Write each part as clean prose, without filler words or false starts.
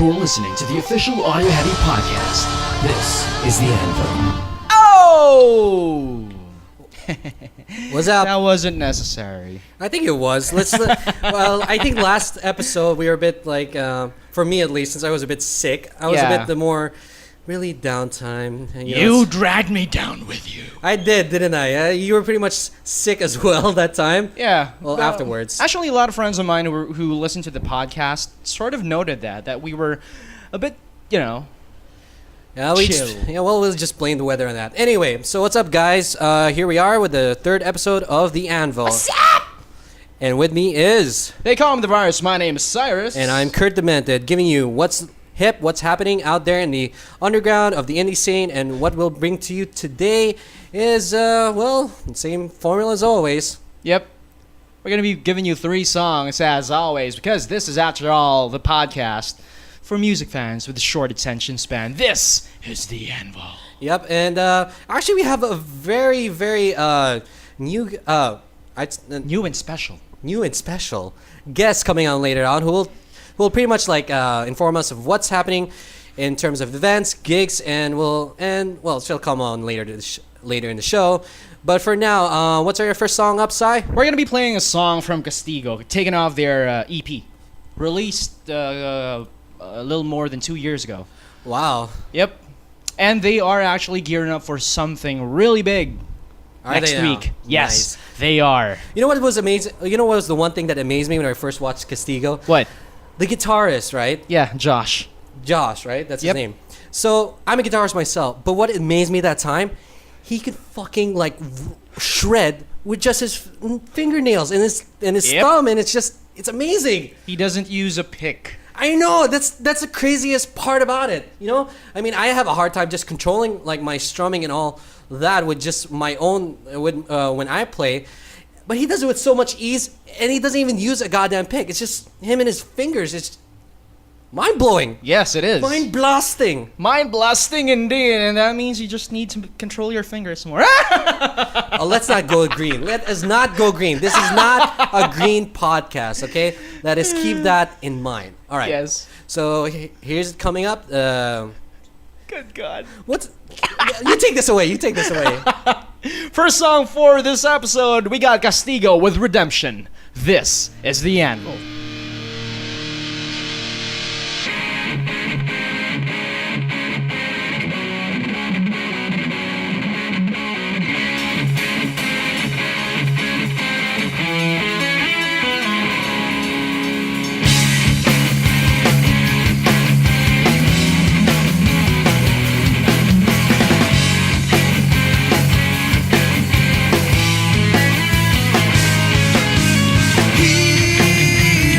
You're listening to the official Audio Heavy podcast. This is the Anvil. Oh! What's up? That wasn't necessary. I think it was. Well, I think last episode we were a bit like, for me at least, since I was a bit sick, I was a bit the more really downtime. And, you dragged me down with you. I did, didn't I? You were pretty much sick as well that time. Yeah. Well, afterwards. Actually, a lot of friends of mine who listened to the podcast sort of noted that we were a bit, chill. We'll just blame the weather on that. Anyway, so what's up, guys? Here we are with the third episode of The Anvil. What's up? And with me is... They call me the virus. My name is Cyrus. And I'm Kurt Demented, giving you what's hip, what's happening out there in the underground of the indie scene. And what we'll bring to you today is, the same formula as always. Yep. We're going to be giving you 3 songs, as always, because this is, after all, the podcast for music fans with a short attention span. This is The Anvil. Yep, and actually we have a very, very new and special guest coming on later on who will pretty much inform us of what's happening in terms of events, gigs, and she'll come on later in the show. But for now, what's our first song up, Sai? We're going to be playing a song from Castigo, taken off their EP, released a little more than 2 years ago. Wow. Yep. And they are actually gearing up for something really big next week. Yes, nice. They are. You know what was amazing? You know what was the one thing that amazed me when I first watched Castigo? What? The guitarist, right? Yeah, Josh. Josh, right? That's his name. So I'm a guitarist myself, but what amazed me that time, he could fucking shred with just his fingernails and his thumb, and it's amazing. He doesn't use a pick. I know, that's the craziest part about it. You know, I mean, I have a hard time just controlling my strumming and all that with just my own when I play, but he does it with so much ease, and he doesn't even use a goddamn pick. It's just him and his fingers. It's mind blowing. Yes, it is. Mind blasting. Mind blasting indeed, and that means you just need to control your fingers more. Let's not go green. Let us not go green. This is not a green podcast, okay? That is, keep that in mind. All right. Yes. So here's coming up. Good God. You take this away. First song for this episode, we got Castigo with Redemption. This is The Anvil. He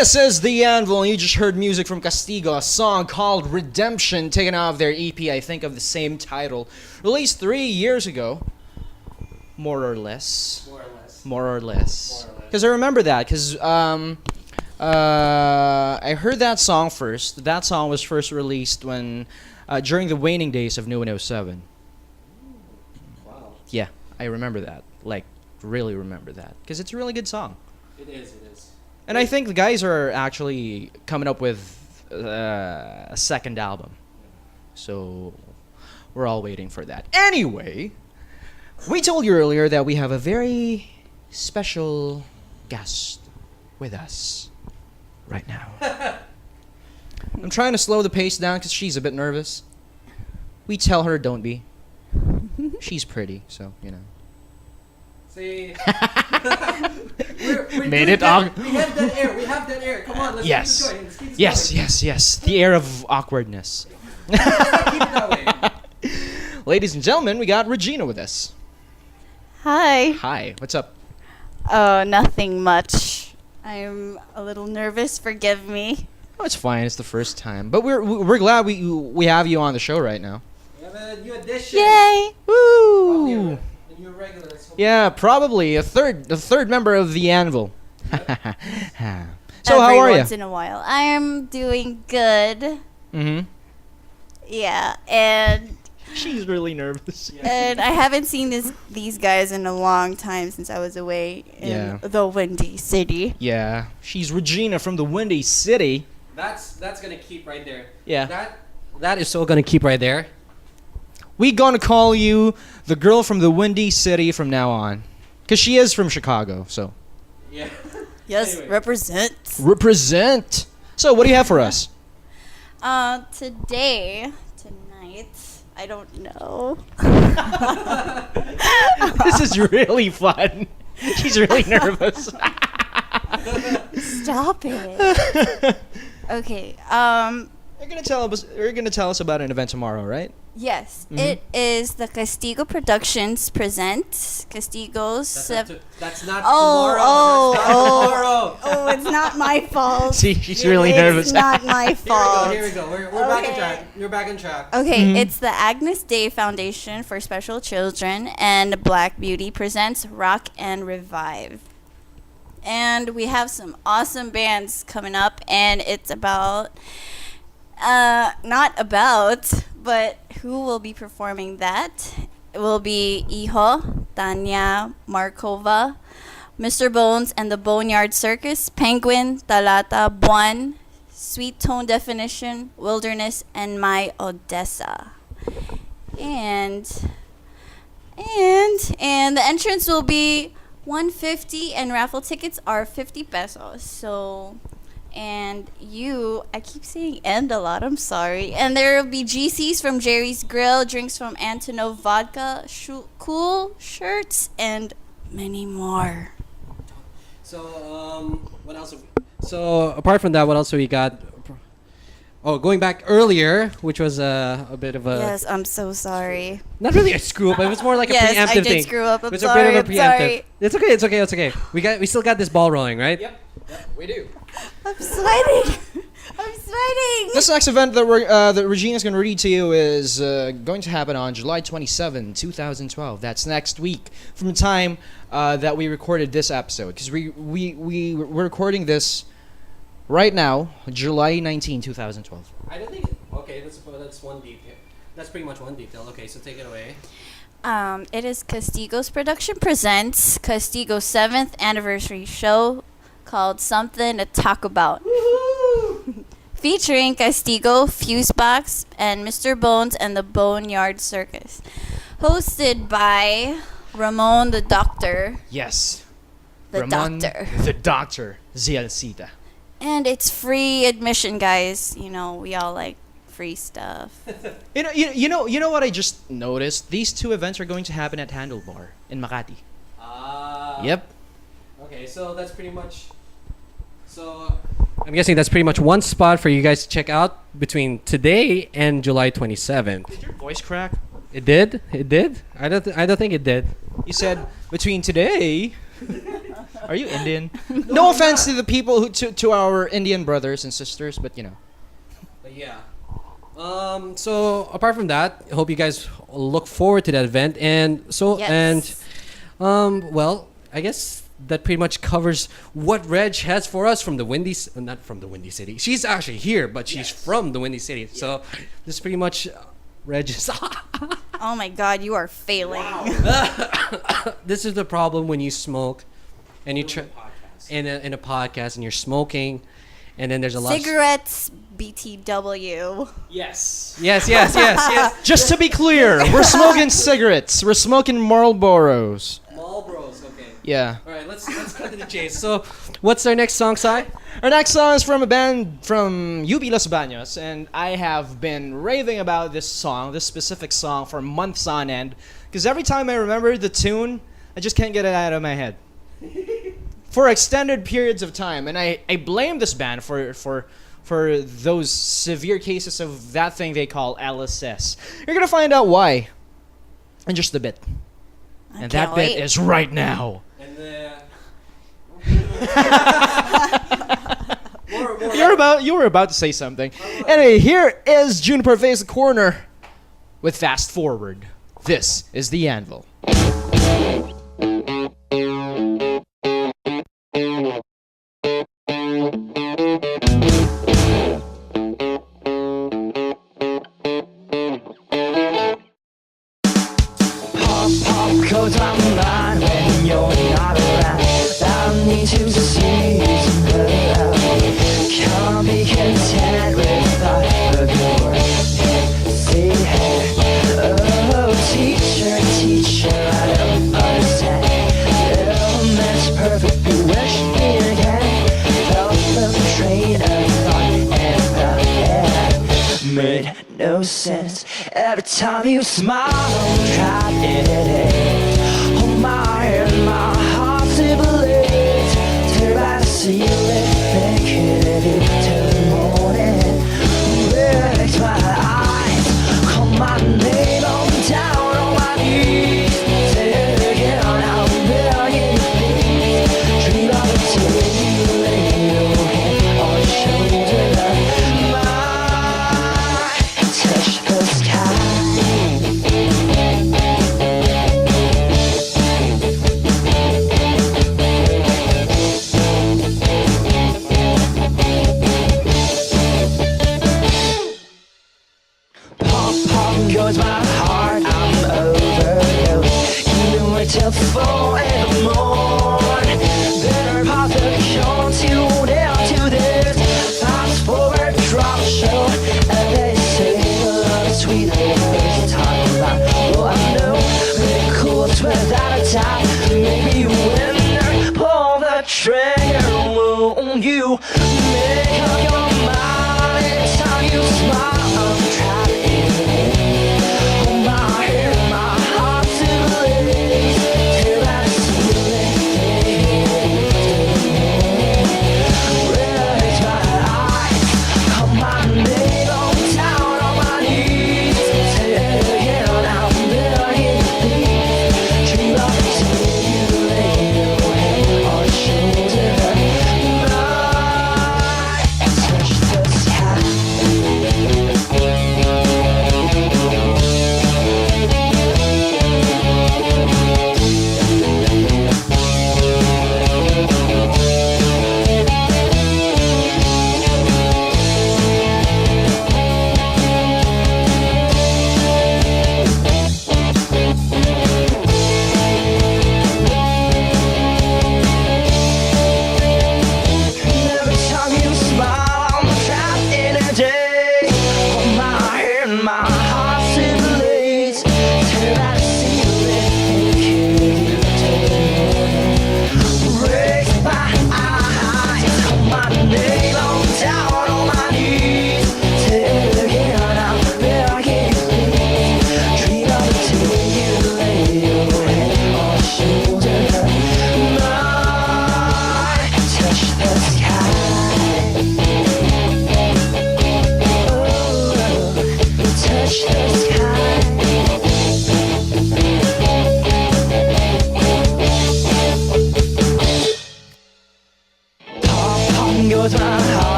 This is The Anvil, and you just heard music from Castigo, a song called Redemption, taken out of their EP, I think of the same title, released 3 years ago. More or less. Because I remember that, because I heard that song first. That song was first released when during the waning days of New 07. Wow. Yeah, I remember that. Like, really remember that. Because it's a really good song. It is. And I think the guys are actually coming up with a second album. So we're all waiting for that. Anyway, we told you earlier that we have a very special guest with us right now. I'm trying to slow the pace down because she's a bit nervous. We tell her don't be. She's pretty, so, you know. See, Made it awkward. We have that air. Come on, let's keep it going. Yes. The air of awkwardness. Let's keep it that way. Ladies and gentlemen, we got Regina with us. Hi. Hi, what's up? Oh, nothing much. I'm a little nervous. Forgive me. Oh, it's fine. It's the first time, but we're glad we have you on the show right now. We have a new addition. Yay! Woo! A new regular. Yeah, probably a third member of the Anvil. Yep. So how are you? Once in a while. I am doing good. Mm-hmm. Yeah, and She's really nervous. I haven't seen these guys in a long time since I was away in the Windy City. Yeah, she's Regina from the Windy City. That's gonna keep right there. Yeah. That is so gonna keep right there. We gonna call you the girl from the Windy City from now on, cause she is from Chicago. So. Yeah. Yes, Anyway. Represent. So what do you have for us? Tonight, I don't know. This is really fun. She's really nervous. Stop it. Okay. You're gonna tell us about an event tomorrow, right? Yes, Mhm. it is the Castigo Productions presents Castigo's. That's not Oh, tomorrow. oh, That's not oh. tomorrow. Oh, it's not my fault. See, she's really nervous. It's not my fault. Here we go. We're back on Okay. track. We're back on track. Okay, Mhm. it's the Agnes Day Foundation for Special Children and Black Beauty presents Rock and Revive. And we have some awesome bands coming up, and it's about, but who will be performing that? It will be Iho, Tanya Markova, Mr. Bones and the Boneyard Circus, Penguin, Talata, Buwan, Sweet Tone Definition, Wilderness, and My Odessa. And the entrance will be $150 and raffle tickets are 50 pesos. So, and I keep saying "and" a lot, I'm sorry. And there will be GCs from Jerry's Grill, drinks from Antonov Vodka, cool shirts, and many more. So what else? So apart from that, what else have we got? Oh, going back earlier, which was a bit of a Yes, I'm so sorry. not really a screw up. It was more like a Yes, preemptive I did thing. screw up. I'm It's sorry. a bit of a I'm preemptive. sorry. It's okay. We still got this ball rolling, right? Yep, we do. I'm sweating. I'm sweating. This next event that Regina's going to read to you is going to happen on July 27, 2012. That's next week from the time that we recorded this episode. Because we're recording this right now, July 19, 2012. I don't think. Okay, that's one detail. That's pretty much one detail. Okay, so take it away. It is Castigo's production presents Castigo's 7th anniversary show called Something to Talk About. Featuring Castigo, Fusebox, and Mr. Bones and the Boneyard Circus. Hosted by Ramon the Doctor. Yes. The Ramon, Doctor. The Doctor. Zialcita. And it's free admission, guys. You know, we all like free stuff. You know what I just noticed? These two events are going to happen at Handlebar in Makati. Yep. Okay, so that's pretty much. So I'm guessing that's pretty much one spot for you guys to check out between today and July 27th. Did your voice crack? It did. I don't think it did. You said between today. Are you Indian? No offense to the people to our Indian brothers and sisters, but you know. But yeah. So apart from that, I hope you guys look forward to that event. And so Yes. well, I guess that pretty much covers what Reg has for us from the Windy, not from the Windy City. She's actually here, but she's from the Windy City. So this is pretty much Reg's. Oh my God, you are failing. This is the problem when you smoke, and you try in a podcast, and you're smoking, and then there's a lot. Cigarettes, BTW. Yes. Yes. Just to be clear, we're smoking cigarettes. We're smoking Marlboros. Marlboros, okay. Yeah. All right, let's cut to the chase. So, what's our next song, Sai? Our next song is from a band from UP Los Baños, and I have been raving about this song, this specific song, for months on end. Because every time I remember the tune, I just can't get it out of my head. For extended periods of time. And I blame this band for those severe cases of that thing they call LSS. You're going to find out why in just a bit. And that can't bit wait. is right now. And You were about to say something. Anyway, here is Juniper Face Corner with Fast Forward. This is the Anvil. Pop goes on by when you're not around. I need to see some love. Can't be content with the door. See her, oh teacher, I don't understand. Oh, that's perfect, you wish me again. Felt the train of thought and the made no sense. Every time you smile, I'm trapped in it. Hold my hand, my heart to believe. Till I see it, thinking of you till the morning. Lift my eyes, call my name, I'm down on my knees. Taking out a million things. Dream of a day you lay your head on your shoulder. My touch the sky.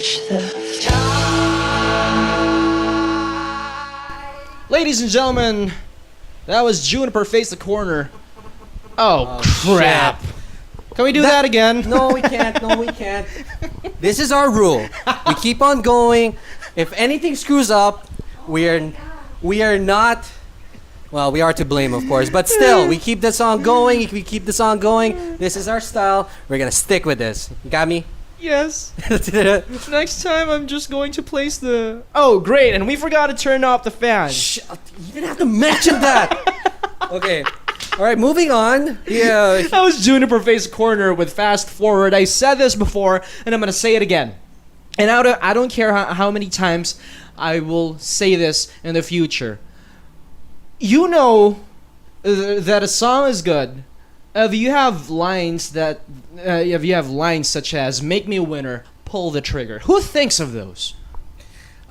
touch the Ladies and gentlemen, that was Juniper Face the Corner. Oh, crap. Can we do that again? No, we can't. No, we can't. This is our rule. We keep on going. If anything screws up, we are not. Well, we are to blame, of course, but still, we keep the song going. We keep the song going. This is our style. We're gonna stick with this. You got me? Yes. Next time, I'm just going to place the... Oh, great, and we forgot to turn off the fan. Shh, you didn't have to mention that. Okay. All right, moving on. Yeah. That was Juniper Face Corner with Fast Forward. I said this before, and I'm going to say it again. And I don't care how many times I will say this in the future. You know that a song is good if you have lines such as "Make me a winner, pull the trigger." Who thinks of those?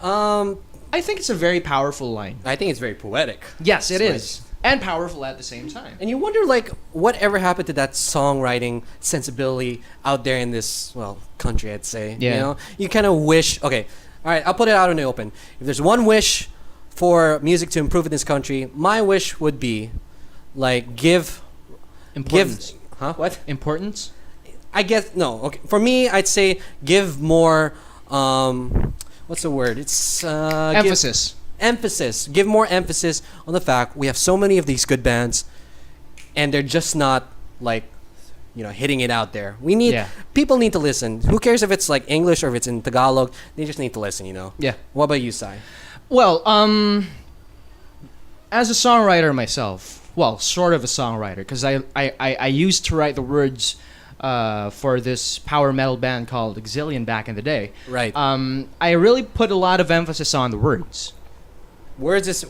I think it's a very powerful line. I think it's very poetic. Yes, it is. And powerful at the same time. And you wonder, like, whatever happened to that songwriting sensibility out there in this, well, country, I'd say. Yeah. You know? You kind of wish... Okay, all right, I'll put it out in the open. If there's one wish for music to improve in this country, my wish would be, like, give... Importance. Huh? What? Importance? I guess... No, okay. For me, I'd say give more... what's the word? It's... Emphasis. Emphasis. Give more emphasis on the fact we have so many of these good bands, and they're just not like, you know, hitting it out there. We need people need to listen. Who cares if it's like English or if it's in Tagalog? They just need to listen. You know. Yeah. What about you, Sai? Well, as a songwriter myself, well, sort of a songwriter, because I used to write the words for this power metal band called Exilian back in the day. Right. I really put a lot of emphasis on the words. Words is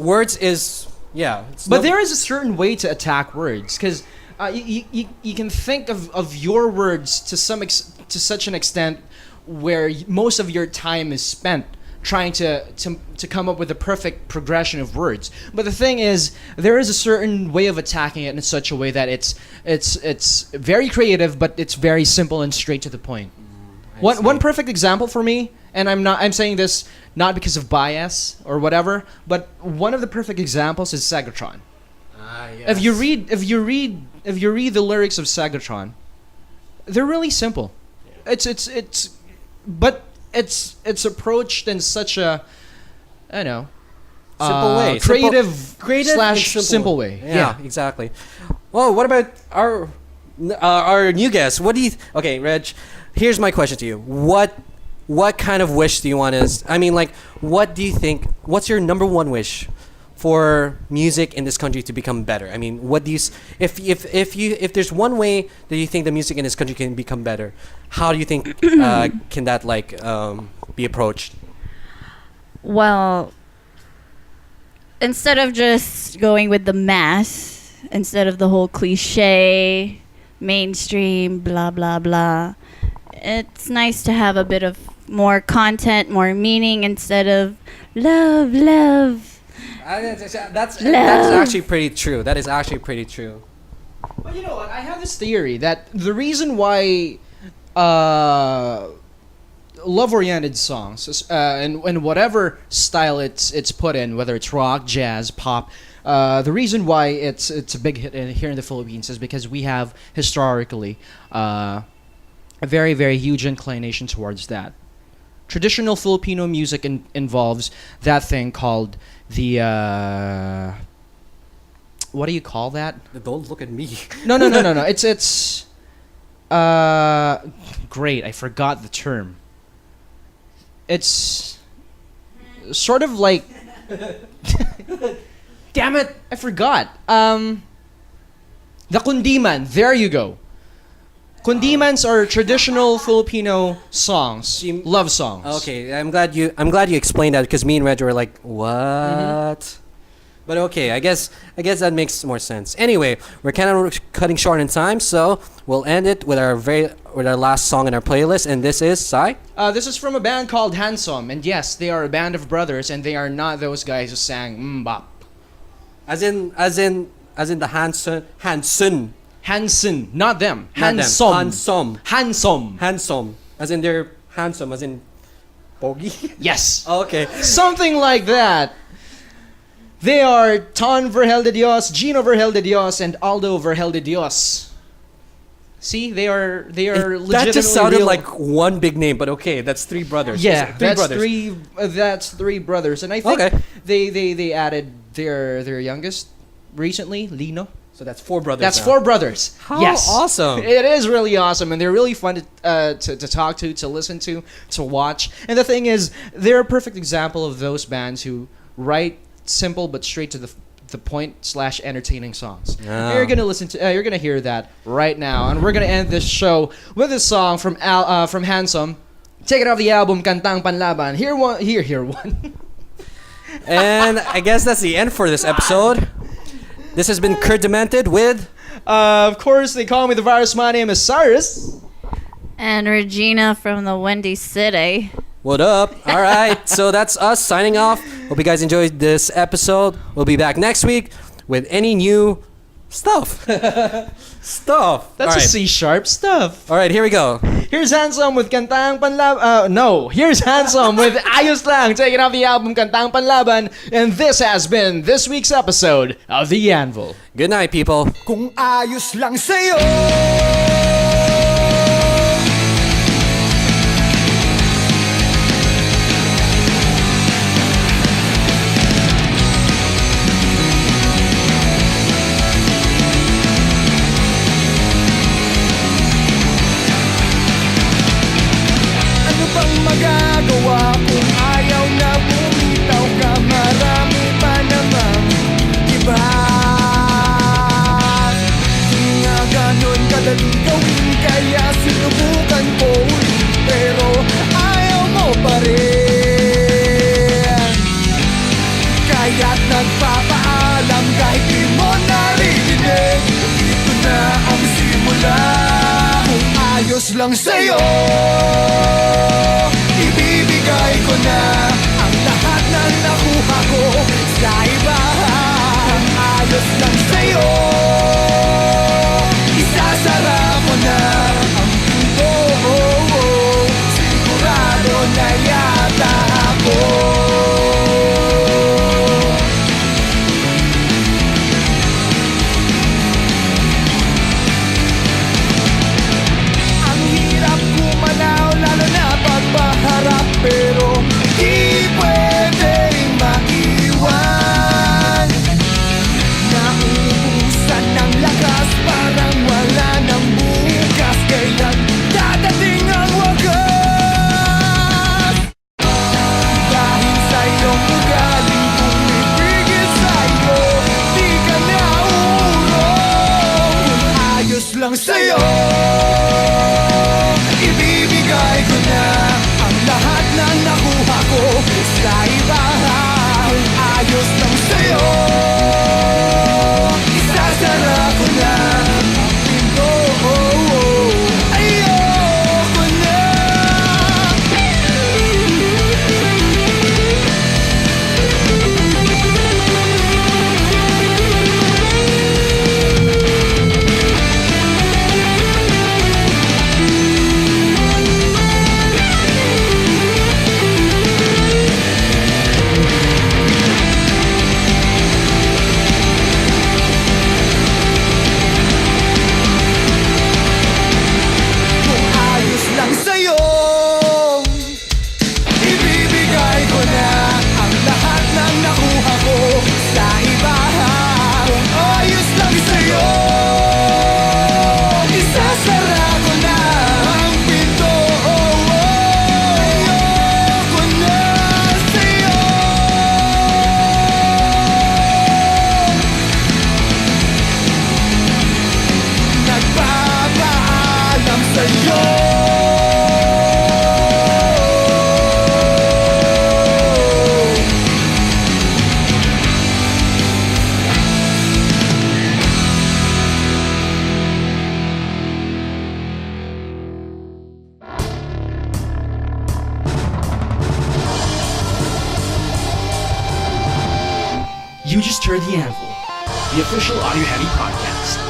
yeah. But there is a certain way to attack words, because you can think of your words to such an extent where most of your time is spent trying to come up with the perfect progression of words. But the thing is, there is a certain way of attacking it in such a way that it's very creative, but it's very simple and straight to the point. One perfect example for me, and I'm saying this not because of bias or whatever, but one of the perfect examples is Segatron. Yes. If you read the lyrics of Segatron, they're really simple. But it's approached in such a, I don't know, simple way, creative / simple way. Yeah, exactly. Well, what about our new guest? What do you? Okay, Reg. Here's my question to you. What kind of wish do you want to... I mean, like, what do you think... What's your number one wish for music in this country to become better? I mean, what do you... If there's one way that you think the music in this country can become better, how do you think can that, like, be approached? Well, instead of just going with the mass, instead of the whole cliche, mainstream, blah, blah, blah... It's nice to have a bit of more content, more meaning instead of love. That's actually pretty true. That is actually pretty true. But you know what? I have this theory that the reason why love-oriented songs, and whatever style it's put in, whether it's rock, jazz, pop, the reason why it's a big hit here in the Philippines is because we have historically a very, very huge inclination towards that. Traditional Filipino music involves that thing called the... what do you call that? Don't look at me. No. It's... great, I forgot the term. It's sort of like... Damn it, I forgot. The kundiman, there you go. Kundimans are traditional Filipino songs, love songs. Okay, I'm glad you explained that, because me and Reg were like, what? Mm-hmm. But okay, I guess that makes more sense. Anyway, we're kind of cutting short in time, so we'll end it with our last song in our playlist, and this is Sai. This is from a band called Handsome, and yes, they are a band of brothers, and they are not those guys who sang mbap. As in the Hanson. Hanson, not them. Not them. Handsome. Handsome. As in they're handsome. As in Pogi? Yes. Okay. Something like that. They are Ton Vergel de Dios, Gino Vergel de Dios, and Aldo Vergel de Dios. See, they are legitimately That just sounded real. like one big name, but okay, that's three brothers. Yeah, Three that's brothers. That's three brothers, and I think Okay. they added their youngest recently, Lino. So that's four brothers. That's now. four brothers. How Yes, awesome. It is really awesome, and they're really fun to talk to listen to watch. And the thing is, they're a perfect example of those bands who write simple but straight to the point / entertaining songs. Ah. You're gonna listen to you're gonna hear that right now, and we're gonna end this show with a song from Handsome. Take it off the album Kantang Panlaban. Here one. And I guess that's the end for this episode. This has been Kurt Demented with... Of course, they call me the virus. My name is Cyrus. And Regina from the Windy City. What up? All right, so that's us signing off. Hope you guys enjoyed this episode. We'll be back next week with any new stuff. Stuff. That's All a right. C-sharp stuff. All right, here we go. Here's Handsome with Kantang Panlaban. No, here's Handsome with Ayos Lang, taking off the album Kantang Panlaban. And this has been this week's episode of The Anvil. Good night, people. Kung ayos lang sa'yo. Ano bang magagawa kung ayaw na bumitaw ka? Marami pa namang iba. Di nga ganon kadali gawin, kaya sinubukan ko ulit, pero ayaw mo pa rin. Kaya't nagpapaalam kahit di mo narinig, ito na ang simula. Kung ayos lang sa'yo, ibibigay ko na ang lahat ng nakuha ko sa iba. Kung ayos lang sa'yo, isasara ko na ang pinto. Sigurado na yata ako. Ang hirap kumalaw, lalo na pagpaharap, pero di pwedeng maiwan. Nauubusan ng lakas, parang wala ng bukas. Kailan dadating ang wakas? Dahil sa iyong ugaling pumipigil sa'yo, di ka na uurong. Kung ayos lang sa'yo, ibibigay ko na ang lahat ng nakuha ko sa iba. Kung ayos lang sa'yo, isasara ko na ang pinto. Ayoko na. Kung ayos lang sa'yo, ibibigay ko na ang lahat ng nakuha ko sa iba. Kung ayos lang sa'yo, isasara ko na ang pinto. Ayoko na sa'yo. Nagpapaalam sa'yo. You just heard The Anvil, the official Audio Heavy podcast.